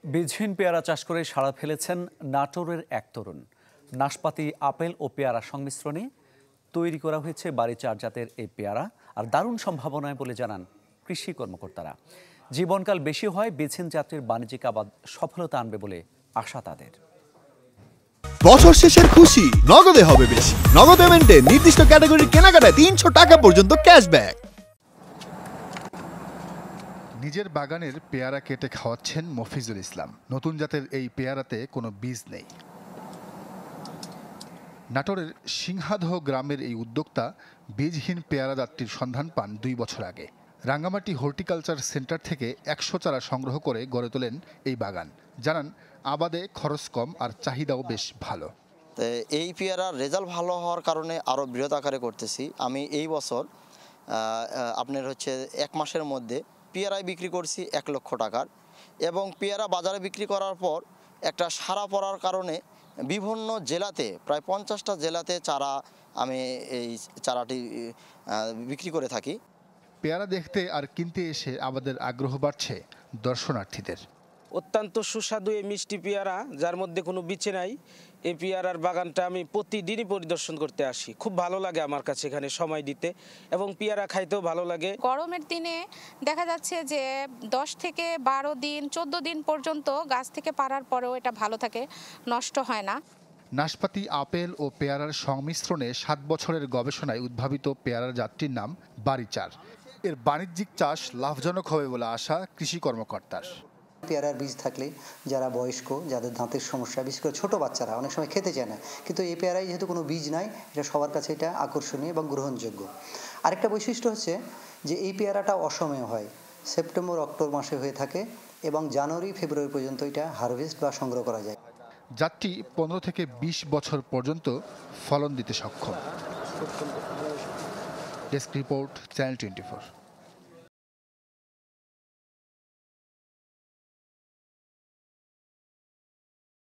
বীজহীন পেয়ারা চাষ করে সাড়া ফেলেছেন নাটোরের এক তরুণ। নাশপাতি, আপেল ও পেয়ারা সংমিশ্রণে তৈরি করা হয়েছে বাড়িচার জাতের এই পেয়ারা, আর দারুণ সম্ভাবনায় বলে জানান কৃষি কর্মকর্তারা। জীবনকাল বেশি হয় বীজহীন জাতের বাণিজ্যিক আবাদ সফলতা আনবে বলে আশা তাদের। বছর শেষের খুশি নগদে হবে বেশি। নগদ পেমেন্টে নির্দিষ্ট ক্যাটাগরির কেনাকাটায় 300 টাকা পর্যন্ত ক্যাশব্যাক। নিজের বাগানের পেয়ারা কেটে খাওয়াচ্ছেন মফিজুল ইসলাম। নতুন জাতের এই পেয়ারাতে কোনো বীজ নেই। নাটোরের সিংহাদহ গ্রামের এই উদ্যোক্তা বীজহীন পেয়ারা জাতটির সন্ধান পান 2 বছর আগে। রাঙ্গামাটি হর্টিকালচার সেন্টার থেকে 100 চারা সংগ্রহ করে গড়ে তোলেন এই বাগান। জানান আবাদে খরচ কম আর চাহিদাও বেশ ভালো। এই পেয়ারার রেজাল্ট ভালো হওয়ার কারণে আরও বৃহৎ আকারে করতেছি। আমি এই বছর আপনার 1 মাসের মধ্যে পেয়ারায় বিক্রি করছি 1 লক্ষ টাকার, এবং পেয়ারা বাজারে বিক্রি করার পর একটা সাড়া পড়ার কারণে বিভিন্ন জেলাতে প্রায় 50টা জেলাতে চারা আমি এই চারাটি বিক্রি করে থাকি। পেয়ারা দেখতে আর কিনতে এসে আমাদের আগ্রহ বাড়ছে দর্শনার্থীদের। অত্যন্ত সুস্বাদু এই মিষ্টি পেয়ারা, যার মধ্যে কোনো বিচে নাই। এই পেয়ারার বাগানটা আমি প্রতিদিনই পরিদর্শন করতে আসি। খুব ভালো লাগে আমার কাছে এখানে সময় দিতে, এবং পেয়ারা খাইতেও ভালো লাগে। গরমের দিনে দেখা যাচ্ছে যে 10 থেকে 12 দিন 14 দিন পর্যন্ত গাছ থেকে পাড়ার পরেও এটা ভালো থাকে, নষ্ট হয় না। নাশপাতি, আপেল ও পেয়ারার সংমিশ্রণে 7 বছরের গবেষণায় উদ্ভাবিত পেয়ারার জাতটির নাম বাড়িচার। এর বাণিজ্যিক চাষ লাভজনক হবে বলে আশা কৃষি কর্মকর্তার। পেয়ারার বীজ থাকলে যারা বয়স্ক, যাদের দাঁতের সমস্যা, বিশেষ করে ছোটো বাচ্চারা অনেক সময় খেতে চায় না, কিন্তু এই পেয়ারায় যেহেতু কোনো বীজ নাই, এটা সবার কাছে এটা আকর্ষণীয় এবং গ্রহণযোগ্য। আরেকটা বৈশিষ্ট্য হচ্ছে যে এই পেয়ারাটা অসময়ে হয়, সেপ্টেম্বর অক্টোবর মাসে হয়ে থাকে, এবং জানুয়ারি ফেব্রুয়ারি পর্যন্ত এটা হারভেস্ট বা সংগ্রহ করা যায়। জাতটি 15 থেকে 20 বছর পর্যন্ত ফলন দিতে সক্ষম। Desk report, channel 24।